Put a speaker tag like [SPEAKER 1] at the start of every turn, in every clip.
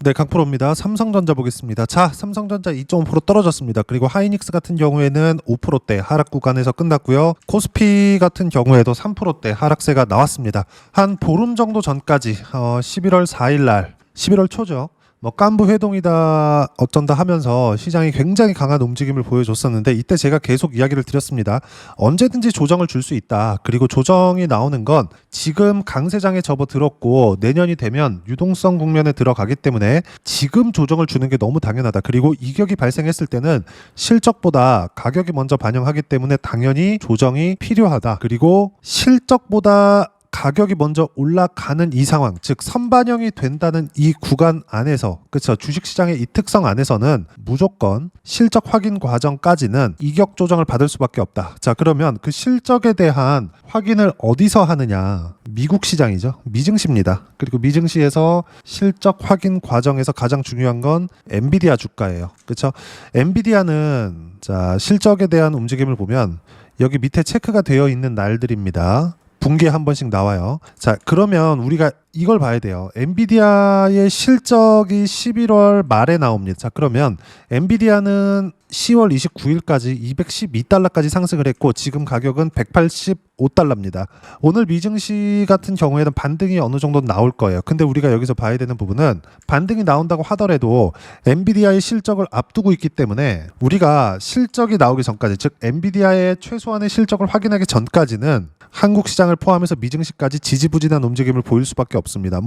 [SPEAKER 1] 네, 강프로입니다. 삼성전자 보겠습니다. 자, 삼성전자 2.5% 떨어졌습니다. 그리고 하이닉스 같은 경우에는 5%대 하락 구간에서 끝났고요. 코스피 같은 경우에도 3%대 하락세가 나왔습니다. 한 보름 정도 전까지 11월 4일 날 11월 초죠. 깐부 회동이다 어쩐다 하면서 시장이 굉장히 강한 움직임을 보여줬었는데, 이때 제가 계속 이야기를 드렸습니다. 언제든지 조정을 줄 수 있다. 그리고 조정이 나오는 건 지금 강세장에 접어들었고 내년이 되면 유동성 국면에 들어가기 때문에 지금 조정을 주는 게 너무 당연하다. 그리고 이격이 발생했을 때는 실적보다 가격이 먼저 반영하기 때문에 당연히 조정이 필요하다. 그리고 실적보다 가격이 먼저 올라가는 이 상황, 즉 선반영이 된다는 이 구간 안에서, 그렇죠, 주식시장의 이 특성 안에서는 무조건 실적 확인 과정까지는 이격 조정을 받을 수밖에 없다. 자, 그러면 그 실적에 대한 확인을 어디서 하느냐? 미국 시장이죠. 미증시입니다. 그리고 미증시에서 실적 확인 과정에서 가장 중요한 건 엔비디아 주가예요. 그렇죠? 엔비디아는 자, 실적에 대한 움직임을 보면 여기 밑에 체크가 되어 있는 날들입니다. 분기에 한 번씩 나와요. 자, 그러면 우리가 이걸 봐야 돼요. 엔비디아의 실적이 11월 말에 나옵니다. 자, 그러면 엔비디아는 10월 29일까지 212달러까지 상승을 했고 지금 가격은 185달러입니다. 오늘 미증시 같은 경우에는 반등이 어느 정도 나올 거예요. 근데 우리가 여기서 봐야 되는 부분은 반등이 나온다고 하더라도 엔비디아의 실적을 앞두고 있기 때문에 우리가 실적이 나오기 전까지, 즉 엔비디아의 최소한의 실적을 확인하기 전까지는 한국 시장을 포함해서 미증시까지 지지부진한 움직임을 보일 수밖에 없습니다.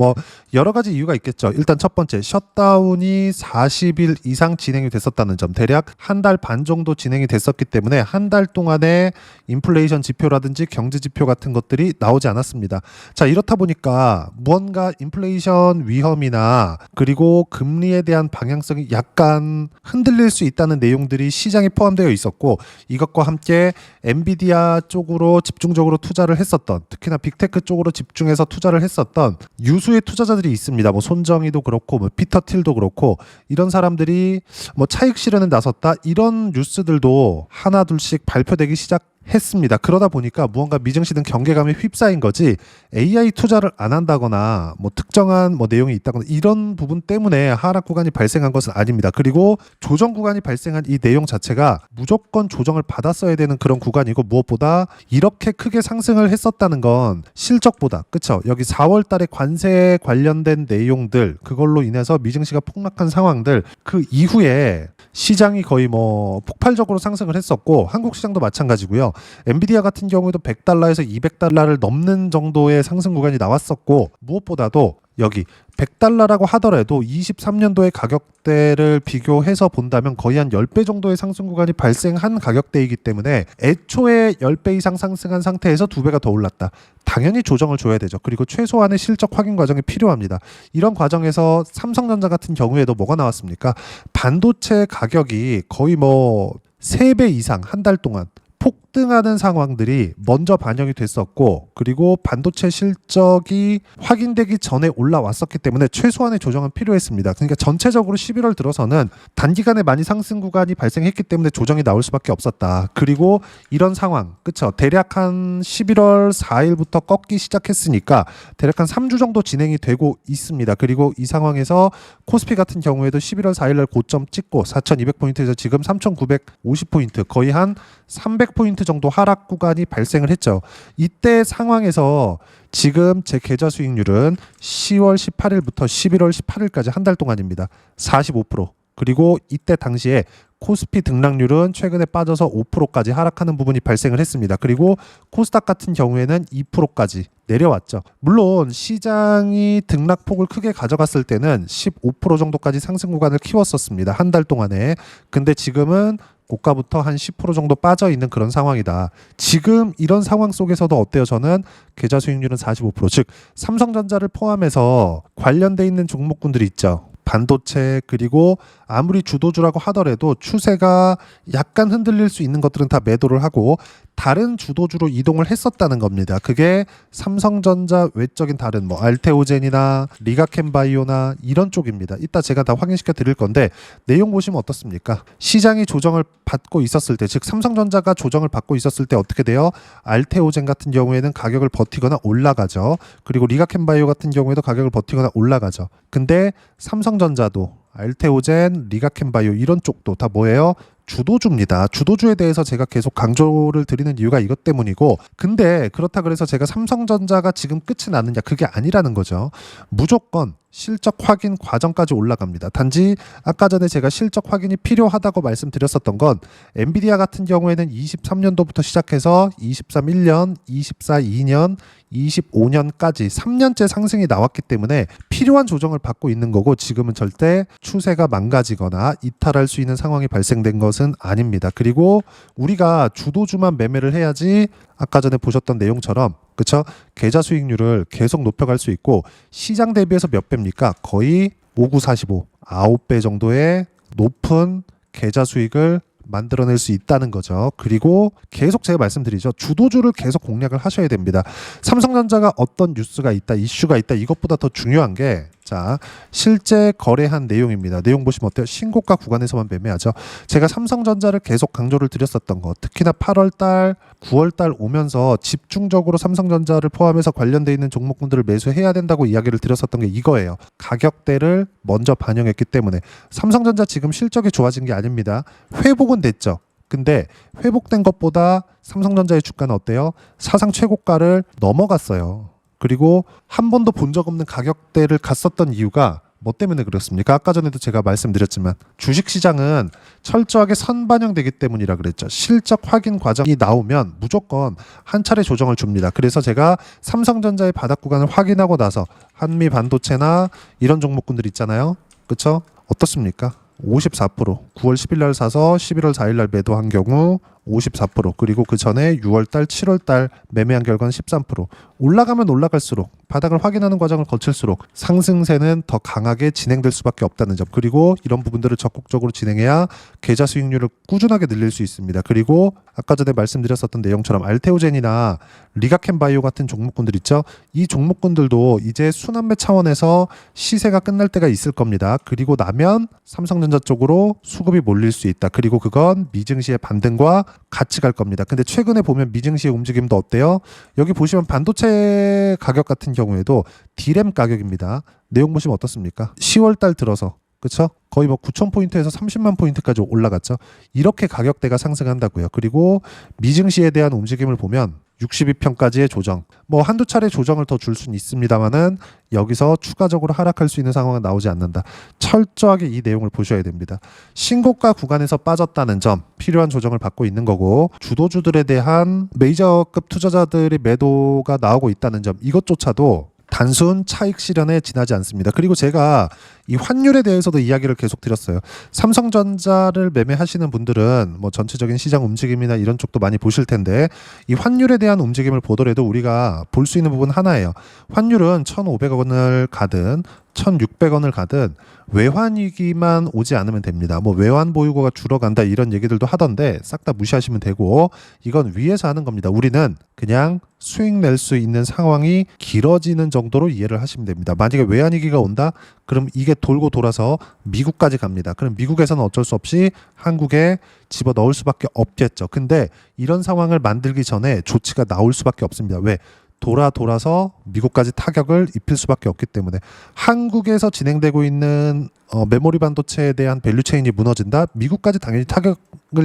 [SPEAKER 1] 여러 가지 이유가 있겠죠. 일단 첫 번째, 셧다운이 40일 이상 진행이 됐었다는 점, 대략 한 달 반 정도 진행이 됐었기 때문에 한 달 동안에 인플레이션 지표라든지 경제 지표 같은 것들이 나오지 않았습니다. 자, 이렇다 보니까 무언가 인플레이션 위험이나 그리고 금리에 대한 방향성이 약간 흔들릴 수 있다는 내용들이 시장에 포함되어 있었고, 이것과 함께 엔비디아 쪽으로 집중적으로 투자를 했었던, 특히나 빅테크 쪽으로 집중해서 투자를 했었던 유수의 투자자들이 있습니다. 손정희도 그렇고 피터 틸도 그렇고, 이런 사람들이 차익 실현에 나섰다, 이런 뉴스들도 하나 둘씩 발표되기 시작했습니다. 그러다 보니까 무언가 미증시든 경계감에 휩싸인 거지, AI 투자를 안 한다거나 특정한 내용이 있다거나 이런 부분 때문에 하락 구간이 발생한 것은 아닙니다. 그리고 조정 구간이 발생한 이 내용 자체가 무조건 조정을 받았어야 되는 그런 구간이고, 무엇보다 이렇게 크게 상승을 했었다는 건 실적보다, 그쵸, 여기 4월 달에 관세 관련된 내용들, 그걸로 인해서 미증시가 폭락한 상황들, 그 이후에 시장이 거의 폭발적으로 상승을 했었고, 한국 시장도 마찬가지고요. 엔비디아 같은 경우에도 100달러에서 200달러를 넘는 정도의 상승 구간이 나왔었고, 무엇보다도 여기 100달러라고 하더라도 23년도의 가격대를 비교해서 본다면 거의 한 10배 정도의 상승 구간이 발생한 가격대이기 때문에 애초에 10배 이상 상승한 상태에서 2배가 더 올랐다. 당연히 조정을 줘야 되죠. 그리고 최소한의 실적 확인 과정이 필요합니다. 이런 과정에서 삼성전자 같은 경우에도 뭐가 나왔습니까? 반도체 가격이 거의 3배 이상 한 달 동안 폭등하는 상황들이 먼저 반영이 됐었고, 그리고 반도체 실적이 확인되기 전에 올라왔었기 때문에 최소한의 조정은 필요했습니다. 그러니까 전체적으로 11월 들어서는 단기간에 많이 상승 구간이 발생했기 때문에 조정이 나올 수밖에 없었다. 그리고 이런 상황, 그쵸, 대략 한 11월 4일부터 꺾기 시작했으니까 대략 한 3주 정도 진행이 되고 있습니다. 그리고 이 상황에서 코스피 같은 경우에도 11월 4일날 고점 찍고 4,200포인트에서 지금 3,950포인트, 거의 한 300포인트 정도 하락 구간이 발생을 했죠. 이때 상황에서 지금 제 계좌 수익률은 10월 18일부터 11월 18일까지 한 달 동안입니다. 45%. 그리고 이때 당시에 코스피 등락률은 최근에 빠져서 5%까지 하락하는 부분이 발생을 했습니다. 그리고 코스닥 같은 경우에는 2%까지 내려왔죠. 물론 시장이 등락폭을 크게 가져갔을 때는 15% 정도까지 상승 구간을 키웠었습니다. 한 달 동안에. 근데 지금은 고가부터 한 10% 정도 빠져 있는 그런 상황이다. 지금 이런 상황 속에서도 어때요? 저는 계좌 수익률은 45%, 즉 삼성전자를 포함해서 관련돼 있는 종목군들이 있죠. 반도체, 그리고 아무리 주도주라고 하더라도 추세가 약간 흔들릴 수 있는 것들은 다 매도를 하고, 다른 주도주로 이동을 했었다는 겁니다. 그게 삼성전자 외적인 다른 뭐 알테오젠이나 리가켄바이오나 이런 쪽입니다. 이따 제가 다 확인시켜 드릴 건데 내용 보시면 어떻습니까? 시장이 조정을 받고 있었을 때, 즉 삼성전자가 조정을 받고 있었을 때 어떻게 돼요? 알테오젠 같은 경우에는 가격을 버티거나 올라가죠. 그리고 리가켄바이오 같은 경우에도 가격을 버티거나 올라가죠. 근데 삼성전자도 알테오젠, 리가켄바이오 이런 쪽도 다 뭐예요? 주도주입니다. 주도주에 대해서 제가 계속 강조를 드리는 이유가 이것 때문이고, 근데 그렇다 그래서 제가 삼성전자가 지금 끝이 나느냐, 그게 아니라는 거죠. 무조건 실적 확인 과정까지 올라갑니다. 단지 아까 전에 제가 실적 확인이 필요하다고 말씀드렸었던 건 엔비디아 같은 경우에는 23년도부터 시작해서 23 1년, 24 2년, 25년까지 3년째 상승이 나왔기 때문에 필요한 조정을 받고 있는 거고, 지금은 절대 추세가 망가지거나 이탈할 수 있는 상황이 발생된 것은 아닙니다. 그리고 우리가 주도주만 매매를 해야지 아까 전에 보셨던 내용처럼, 그쵸? 계좌 수익률을 계속 높여갈 수 있고, 시장 대비해서 몇 배입니까? 거의 5945, 9배 정도의 높은 계좌 수익을 만들어낼 수 있다는 거죠. 그리고 계속 제가 말씀드리죠. 주도주를 계속 공략을 하셔야 됩니다. 삼성전자가 어떤 뉴스가 있다, 이슈가 있다, 이것보다 더 중요한 게, 자, 실제 거래한 내용입니다. 내용 보시면 어때요? 신고가 구간에서만 매매하죠. 제가 삼성전자를 계속 강조를 드렸었던 거, 특히나 8월달, 9월달 오면서 집중적으로 삼성전자를 포함해서 관련돼 있는 종목군들을 매수해야 된다고 이야기를 드렸었던 게 이거예요. 가격대를 먼저 반영했기 때문에. 삼성전자 지금 실적이 좋아진 게 아닙니다. 회복은 됐죠. 근데 회복된 것보다 삼성전자의 주가는 어때요? 사상 최고가를 넘어갔어요. 그리고 한 번도 본 적 없는 가격대를 갔었던 이유가 뭐 때문에 그렇습니까? 아까 전에도 제가 말씀드렸지만 주식시장은 철저하게 선반영되기 때문이라 그랬죠. 실적 확인 과정이 나오면 무조건 한 차례 조정을 줍니다. 그래서 제가 삼성전자의 바닥 구간을 확인하고 나서 한미 반도체나 이런 종목군들 있잖아요. 그렇죠? 어떻습니까? 54%, 9월 10일 날 사서 11월 4일 날 매도한 경우 54%, 그리고 그 전에 6월달, 7월달 매매한 결과는 13%. 올라가면 올라갈수록, 바닥을 확인하는 과정을 거칠수록 상승세는 더 강하게 진행될 수밖에 없다는 점. 그리고 이런 부분들을 적극적으로 진행해야 계좌 수익률을 꾸준하게 늘릴 수 있습니다. 그리고 아까 전에 말씀드렸었던 내용처럼 알테오젠이나 리가켄바이오 같은 종목군들 있죠. 이 종목군들도 이제 순환매 차원에서 시세가 끝날 때가 있을 겁니다. 그리고 나면 삼성전자 쪽으로 수급이 몰릴 수 있다. 그리고 그건 미증시의 반등과 같이 갈 겁니다. 근데 최근에 보면 미증시의 움직임도 어때요? 여기 보시면 반도체 가격 같은 경우에도 D램 가격입니다. 내용 보시면 어떻습니까? 10월 달 들어서, 그렇죠? 거의 뭐 9,000포인트에서 30만 포인트까지 올라갔죠. 이렇게 가격대가 상승한다고요. 그리고 미증시에 대한 움직임을 보면 62평까지의 조정, 뭐 한두 차례 조정을 더 줄 수는 있습니다만은 여기서 추가적으로 하락할 수 있는 상황은 나오지 않는다. 철저하게 이 내용을 보셔야 됩니다. 신고가 구간에서 빠졌다는 점, 필요한 조정을 받고 있는 거고, 주도주들에 대한 메이저급 투자자들의 매도가 나오고 있다는 점, 이것조차도 단순 차익 실현에 지나지 않습니다. 그리고 제가 이 환율에 대해서도 이야기를 계속 드렸어요. 삼성전자를 매매하시는 분들은 뭐 전체적인 시장 움직임이나 이런 쪽도 많이 보실 텐데, 이 환율에 대한 움직임을 보더라도 우리가 볼 수 있는 부분 하나예요. 환율은 1,500원을 가든 1,600원을 가든 외환위기만 오지 않으면 됩니다. 뭐 외환 보유고가 줄어간다 이런 얘기들도 하던데 싹 다 무시하시면 되고, 이건 위에서 하는 겁니다. 우리는 그냥 수익 낼 수 있는 상황이 길어지는 정도로 이해를 하시면 됩니다. 만약에 외환위기가 온다? 그럼 이게 돌고 돌아서 미국까지 갑니다. 그럼 미국에서는 어쩔 수 없이 한국에 집어넣을 수밖에 없겠죠. 근데 이런 상황을 만들기 전에 조치가 나올 수밖에 없습니다. 왜? 돌아서 미국까지 타격을 입힐 수밖에 없기 때문에. 한국에서 진행되고 있는 메모리 반도체에 대한 밸류체인이 무너진다? 미국까지 당연히 타격을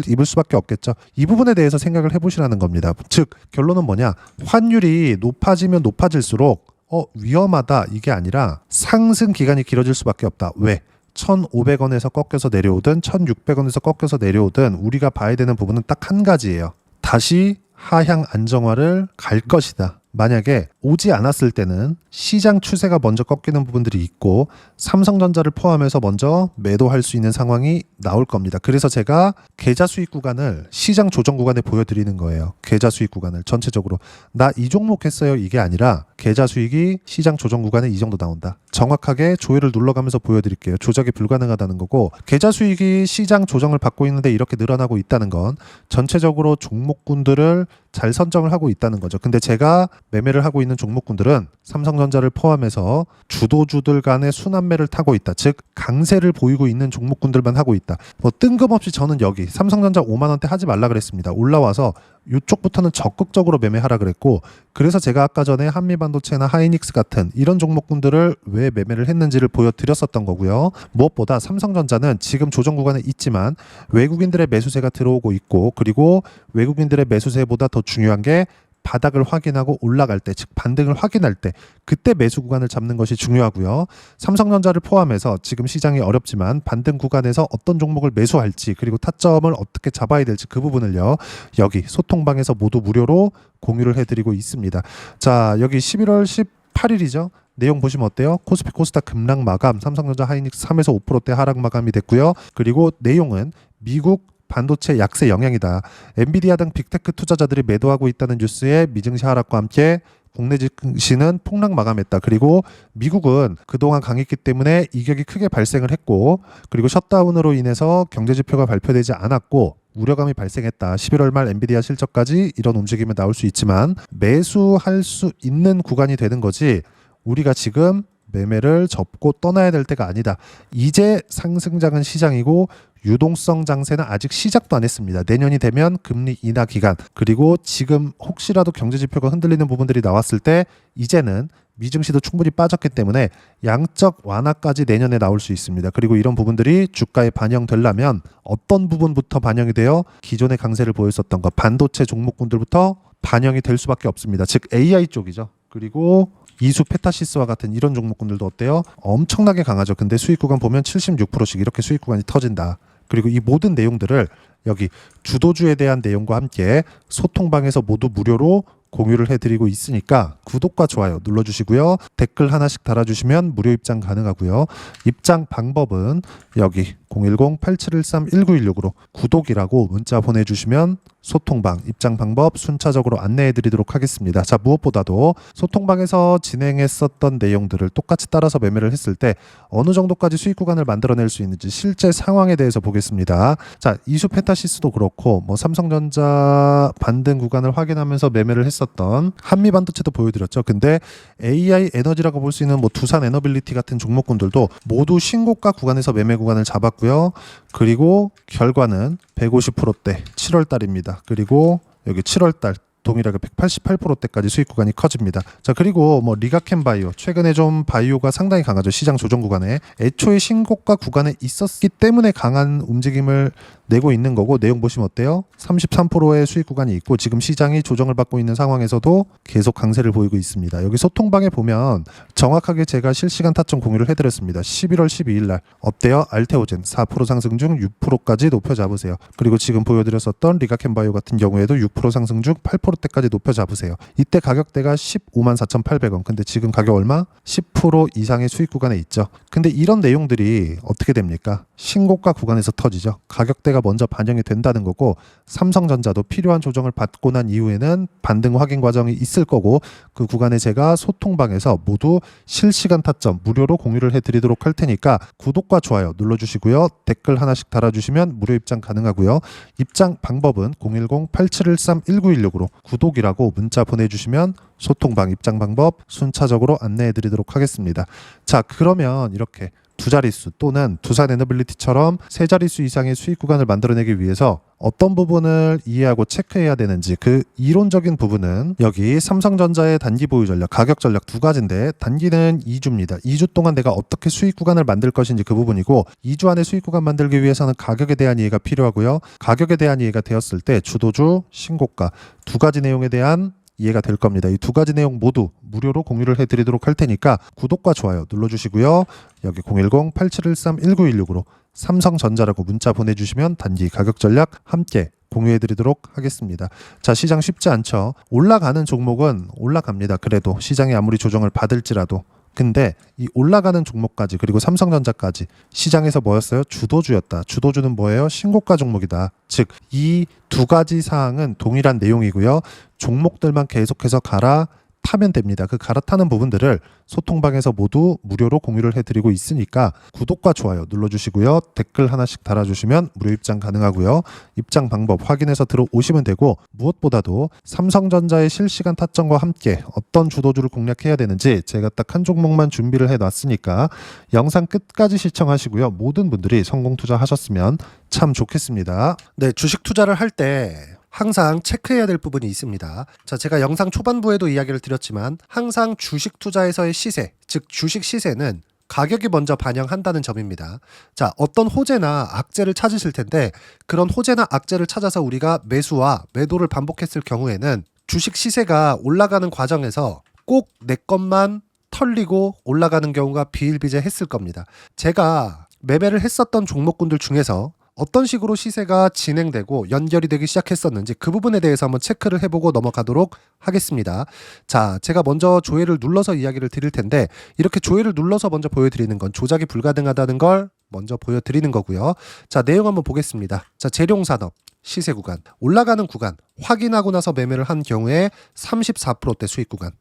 [SPEAKER 1] 입을 수밖에 없겠죠. 이 부분에 대해서 생각을 해보시라는 겁니다. 즉 결론은 뭐냐? 환율이 높아지면 높아질수록 위험하다, 이게 아니라 상승 기간이 길어질 수밖에 없다. 왜? 1,500원에서 꺾여서 내려오든 1,600원에서 꺾여서 내려오든 우리가 봐야 되는 부분은 딱 한 가지예요. 다시 하향 안정화를 갈 것이다. 만약에 오지 않았을 때는 시장 추세가 먼저 꺾이는 부분들이 있고 삼성전자를 포함해서 먼저 매도할 수 있는 상황이 나올 겁니다. 그래서 제가 계좌 수익 구간을 시장 조정 구간에 보여드리는 거예요. 계좌 수익 구간을 전체적으로 나 이 종목 했어요 이게 아니라 계좌 수익이 시장 조정 구간에 이 정도 나온다. 정확하게 조회를 눌러가면서 보여드릴게요. 조작이 불가능하다는 거고 계좌 수익이 시장 조정을 받고 있는데 이렇게 늘어나고 있다는 건 전체적으로 종목군들을 잘 선정을 하고 있다는 거죠. 근데 제가 매매를 하고 있는 종목군들은 삼성전자를 포함해서 주도주들 간의 순환매를 타고 있다. 즉 강세를 보이고 있는 종목군들만 하고 있다. 뭐 뜬금없이 저는 여기 삼성전자 5만 원대 하지 말라 그랬습니다. 올라와서 이쪽부터는 적극적으로 매매하라 그랬고 그래서 제가 아까 전에 한미반도체나 하이닉스 같은 이런 종목군들을 왜 매매를 했는지를 보여드렸었던 거고요. 무엇보다 삼성전자는 지금 조정 구간에 있지만 외국인들의 매수세가 들어오고 있고 그리고 외국인들의 매수세보다 더 중요한 게 바닥을 확인하고 올라갈 때, 즉 반등을 확인할 때 그때 매수 구간을 잡는 것이 중요하고요. 삼성전자를 포함해서 지금 시장이 어렵지만 반등 구간에서 어떤 종목을 매수할지 그리고 타점을 어떻게 잡아야 될지 그 부분을요. 여기 소통방에서 모두 무료로 공유를 해드리고 있습니다. 자, 여기 11월 18일이죠. 내용 보시면 어때요? 코스피 코스닥 급락 마감, 삼성전자 하이닉스 3에서 5%대 하락 마감이 됐고요. 그리고 내용은 미국 반도체 약세 영향이다. 엔비디아 등 빅테크 투자자들이 매도하고 있다는 뉴스에 미증시 하락과 함께 국내 증시는 폭락 마감했다. 그리고 미국은 그동안 강했기 때문에 이격이 크게 발생을 했고 그리고 셧다운으로 인해서 경제지표가 발표되지 않았고 우려감이 발생했다. 11월 말 엔비디아 실적까지 이런 움직임이 나올 수 있지만 매수할 수 있는 구간이 되는 거지 우리가 지금 매매를 접고 떠나야 될 때가 아니다. 이제 상승장은 시장이고 유동성 장세는 아직 시작도 안 했습니다. 내년이 되면 금리 인하 기간 그리고 지금 혹시라도 경제지표가 흔들리는 부분들이 나왔을 때 이제는 미증시도 충분히 빠졌기 때문에 양적 완화까지 내년에 나올 수 있습니다. 그리고 이런 부분들이 주가에 반영되려면 어떤 부분부터 반영이 되어 기존의 강세를 보였었던 것 반도체 종목군들부터 반영이 될 수밖에 없습니다. 즉 AI 쪽이죠. 그리고 이수 페타시스와 같은 이런 종목군들도 어때요? 엄청나게 강하죠. 근데 수익 구간 보면 76%씩 이렇게 수익 구간이 터진다. 그리고 이 모든 내용들을 여기 주도주에 대한 내용과 함께 소통방에서 모두 무료로 공유를 해드리고 있으니까 구독과 좋아요 눌러주시고요. 댓글 하나씩 달아주시면 무료 입장 가능하고요. 입장 방법은 여기 010-8713-1916으로 구독이라고 문자 보내주시면 소통방 입장 방법 순차적으로 안내해드리도록 하겠습니다. 자, 무엇보다도 소통방에서 진행했었던 내용들을 똑같이 따라서 매매를 했을 때 어느 정도까지 수익 구간을 만들어낼 수 있는지 실제 상황에 대해서 보겠습니다. 자, 이수 페타시스도 그렇고 뭐 삼성전자 반등 구간을 확인하면서 매매를 했었던 한미반도체도 보여드렸죠. 근데 AI 에너지라고 볼 수 있는 뭐 두산 에너빌리티 같은 종목군들도 모두 신고가 구간에서 매매 구간을 잡았고요. 그리고 결과는 150%대 7월 달입니다. 그리고 여기 7월 달 동일하게 188%대까지 수익 구간이 커집니다. 자, 그리고 뭐 리가켄 바이오 최근에 좀 바이오가 상당히 강하죠. 시장 조정 구간에 애초에 신고가 구간에 있었기 때문에 강한 움직임을 내고 있는 거고 내용 보시면 어때요? 33%의 수익 구간이 있고 지금 시장이 조정을 받고 있는 상황에서도 계속 강세를 보이고 있습니다. 여기 소통방에 보면 정확하게 제가 실시간 타점 공유를 해드렸습니다. 11월 12일 날 어때요? 알테오젠 4% 상승 중 6%까지 높여 잡으세요. 그리고 지금 보여드렸었던 리가켄바이오 같은 경우에도 6% 상승 중 8%대까지 높여 잡으세요. 이때 가격대가 154,800원. 근데 지금 가격 얼마? 10% 이상의 수익 구간에 있죠. 근데 이런 내용들이 어떻게 됩니까? 신고가 구간에서 터지죠. 가격대가 먼저 반영이 된다는 거고 삼성전자도 필요한 조정을 받고 난 이후에는 반등 확인 과정이 있을 거고 그 구간에 제가 소통방에서 모두 실시간 타점 무료로 공유를 해드리도록 할 테니까 구독과 좋아요 눌러주시고요. 댓글 하나씩 달아주시면 무료 입장 가능하고요. 입장 방법은 010-8713-1916으로 구독이라고 문자 보내주시면 소통방 입장 방법 순차적으로 안내해드리도록 하겠습니다. 자, 그러면 이렇게 두 자릿수 또는 두산 에너빌리티처럼 세 자릿수 이상의 수익 구간을 만들어내기 위해서 어떤 부분을 이해하고 체크해야 되는지 그 이론적인 부분은 여기 삼성전자의 단기 보유 전략, 가격 전략 두 가지인데 단기는 2주입니다. 2주 동안 내가 어떻게 수익 구간을 만들 것인지 그 부분이고 2주 안에 수익 구간 만들기 위해서는 가격에 대한 이해가 필요하고요. 가격에 대한 이해가 되었을 때 주도주, 신고가 두 가지 내용에 대한 이해가 될 겁니다. 이 두 가지 내용 모두 무료로 공유를 해드리도록 할 테니까 구독과 좋아요 눌러주시고요. 여기 010-8713-1916으로 삼성전자라고 문자 보내주시면 단기 가격 전략 함께 공유해 드리도록 하겠습니다. 자, 시장 쉽지 않죠. 올라가는 종목은 올라갑니다. 그래도 시장이 아무리 조정을 받을지라도. 근데 이 올라가는 종목까지 그리고 삼성전자까지 시장에서 뭐였어요? 주도주였다. 주도주는 뭐예요? 신고가 종목이다. 즉 이 두 가지 사항은 동일한 내용이고요. 종목들만 계속해서 갈아타면 됩니다. 그 갈아타는 부분들을 소통방에서 모두 무료로 공유를 해드리고 있으니까 구독과 좋아요 눌러주시고요. 댓글 하나씩 달아주시면 무료 입장 가능하고요. 입장 방법 확인해서 들어오시면 되고, 무엇보다도 삼성전자의 실시간 타점과 함께 어떤 주도주를 공략해야 되는지 제가 딱 한 종목만 준비를 해놨으니까 영상 끝까지 시청하시고요. 모든 분들이 성공 투자하셨으면 참 좋겠습니다. 네, 주식 투자를 할 때 항상 체크해야 될 부분이 있습니다. 자, 제가 영상 초반부에도 이야기를 드렸지만 항상 주식 투자에서의 시세, 즉 주식 시세는 가격이 먼저 반영한다는 점입니다. 자, 어떤 호재나 악재를 찾으실 텐데 그런 호재나 악재를 찾아서 우리가 매수와 매도를 반복했을 경우에는 주식 시세가 올라가는 과정에서 꼭 내 것만 털리고 올라가는 경우가 비일비재했을 겁니다. 제가 매매를 했었던 종목군들 중에서 어떤 식으로 시세가 진행되고 연결이 되기 시작했었는지 그 부분에 대해서 한번 체크를 해보고 넘어가도록 하겠습니다. 자, 제가 먼저 조회를 눌러서 이야기를 드릴 텐데 이렇게 조회를 눌러서 먼저 보여드리는 건 조작이 불가능하다는 걸 먼저 보여드리는 거고요. 자, 내용 한번 보겠습니다. 자, 재룡산업 시세 구간, 올라가는 구간 확인하고 나서 매매를 한 경우에 34%대 수익 구간.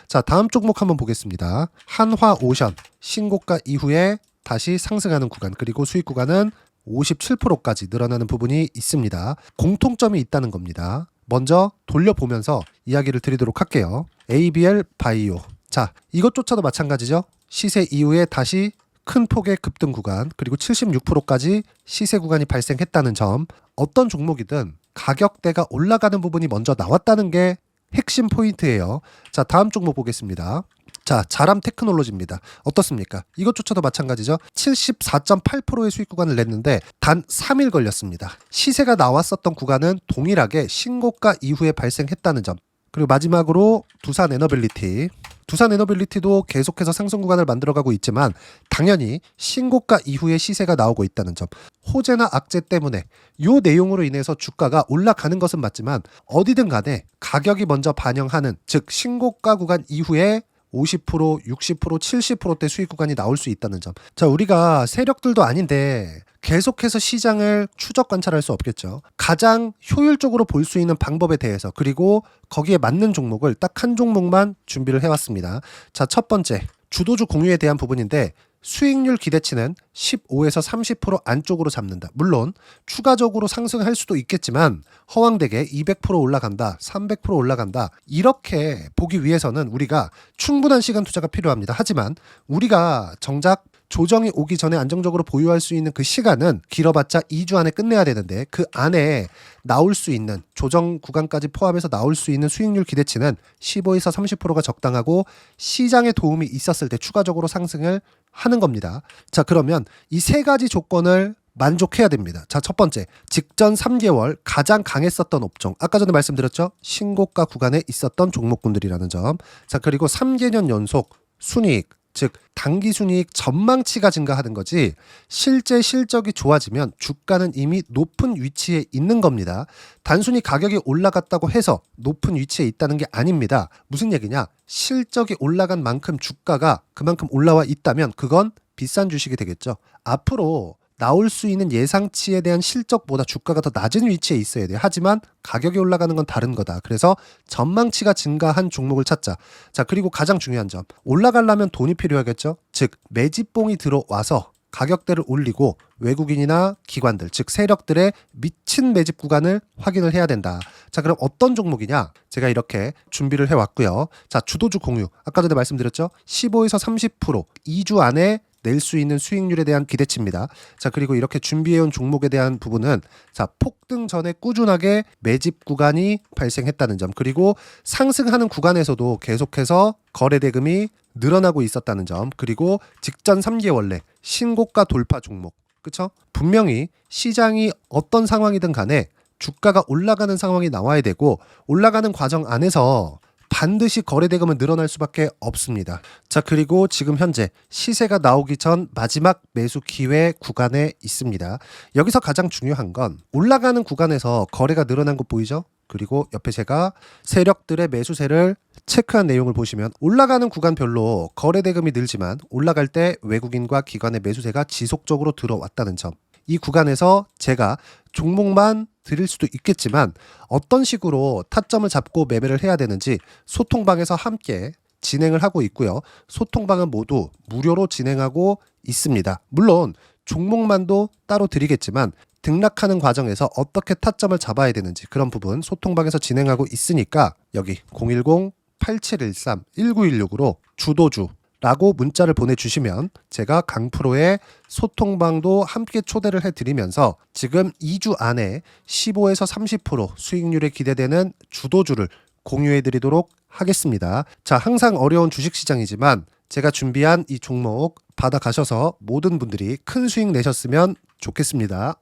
[SPEAKER 1] 자, 다음 종목 한번 보겠습니다. 한화오션 신고가 이후에 다시 상승하는 구간, 그리고 수익 구간은 57%까지 늘어나는 부분이 있습니다. 공통점이 있다는 겁니다. 먼저 돌려보면서 이야기를 드리도록 할게요. ABL 바이오. 자, 이것조차도 마찬가지죠. 시세 이후에 다시 큰 폭의 급등 구간, 그리고 76%까지 시세 구간이 발생했다는 점. 어떤 종목이든 가격대가 올라가는 부분이 먼저 나왔다는 게 핵심 포인트예요. 자, 다음 종목 보겠습니다. 자, 자람 테크놀로지입니다. 어떻습니까? 이것조차도 마찬가지죠. 74.8%의 수익 구간을 냈는데 단 3일 걸렸습니다. 시세가 나왔었던 구간은 동일하게 신고가 이후에 발생했다는 점. 그리고 마지막으로 두산 에너빌리티. 두산 에너빌리티도 계속해서 상승 구간을 만들어가고 있지만 당연히 신고가 이후에 시세가 나오고 있다는 점. 호재나 악재 때문에 이 내용으로 인해서 주가가 올라가는 것은 맞지만 어디든 간에 가격이 먼저 반영하는, 즉 신고가 구간 이후에 50%, 60%, 70%대 수익 구간이 나올 수 있다는 점. 자, 우리가 세력들도 아닌데 계속해서 시장을 추적 관찰할 수 없겠죠. 가장 효율적으로 볼 수 있는 방법에 대해서, 그리고 거기에 맞는 종목을 딱 한 종목만 준비를 해왔습니다. 자, 첫 번째 주도주 공유에 대한 부분인데 수익률 기대치는 15에서 30% 안쪽으로 잡는다. 물론 추가적으로 상승할 수도 있겠지만 허황되게 200% 올라간다, 300% 올라간다, 이렇게 보기 위해서는 우리가 충분한 시간 투자가 필요합니다. 하지만 우리가 정작 조정이 오기 전에 안정적으로 보유할 수 있는 그 시간은 길어봤자 2주 안에 끝내야 되는데 그 안에 나올 수 있는 조정 구간까지 포함해서 나올 수 있는 수익률 기대치는 15에서 30%가 적당하고 시장에 도움이 있었을 때 추가적으로 상승을 하는 겁니다. 자, 그러면 이 세 가지 조건을 만족해야 됩니다. 자, 첫 번째, 직전 3개월 가장 강했었던 업종. 아까 전에 말씀드렸죠? 신고가 구간에 있었던 종목군들이라는 점. 자, 그리고 3개년 연속 순이익, 즉 단기 순이익 전망치가 증가하는 거지 실제 실적이 좋아지면 주가는 이미 높은 위치에 있는 겁니다. 단순히 가격이 올라갔다고 해서 높은 위치에 있다는 게 아닙니다. 무슨 얘기냐? 실적이 올라간 만큼 주가가 그만큼 올라와 있다면 그건 비싼 주식이 되겠죠. 앞으로 나올 수 있는 예상치에 대한 실적보다 주가가 더 낮은 위치에 있어야 돼요. 하지만 가격이 올라가는 건 다른 거다. 그래서 전망치가 증가한 종목을 찾자. 자, 그리고 가장 중요한 점. 올라가려면 돈이 필요하겠죠. 즉 매집봉이 들어와서 가격대를 올리고 외국인이나 기관들, 즉 세력들의 미친 매집 구간을 확인을 해야 된다. 자, 그럼 어떤 종목이냐? 제가 이렇게 준비를 해왔고요. 자, 주도주 공유. 아까 전에 말씀드렸죠. 15에서 30% 2주 안에 낼 수 있는 수익률에 대한 기대치입니다. 자, 그리고 이렇게 준비해온 종목에 대한 부분은 자, 폭등 전에 꾸준하게 매집 구간이 발생했다는 점, 그리고 상승하는 구간에서도 계속해서 거래 대금이 늘어나고 있었다는 점, 그리고 직전 3개월 내 신고가 돌파 종목. 그쵸? 분명히 시장이 어떤 상황이든 간에 주가가 올라가는 상황이 나와야 되고 올라가는 과정 안에서 반드시 거래 대금은 늘어날 수밖에 없습니다. 자, 그리고 지금 현재 시세가 나오기 전 마지막 매수 기회 구간에 있습니다. 여기서 가장 중요한 건 올라가는 구간에서 거래가 늘어난 거 보이죠? 그리고 옆에 제가 세력들의 매수세를 체크한 내용을 보시면 올라가는 구간별로 거래 대금이 늘지만 올라갈 때 외국인과 기관의 매수세가 지속적으로 들어왔다는 점. 이 구간에서 제가 종목만 드릴 수도 있겠지만 어떤 식으로 타점을 잡고 매매를 해야 되는지 소통방에서 함께 진행을 하고 있고요. 소통방은 모두 무료로 진행하고 있습니다. 물론 종목만도 따로 드리겠지만 등락하는 과정에서 어떻게 타점을 잡아야 되는지 그런 부분 소통방에서 진행하고 있으니까 여기 010-8713-1916으로 주도주 라고 문자를 보내주시면 제가 강프로의 소통방도 함께 초대를 해드리면서 지금 2주 안에 15에서 30% 수익률에 기대되는 주도주를 공유해드리도록 하겠습니다. 자, 항상 어려운 주식시장이지만 제가 준비한 이 종목 받아가셔서 모든 분들이 큰 수익 내셨으면 좋겠습니다.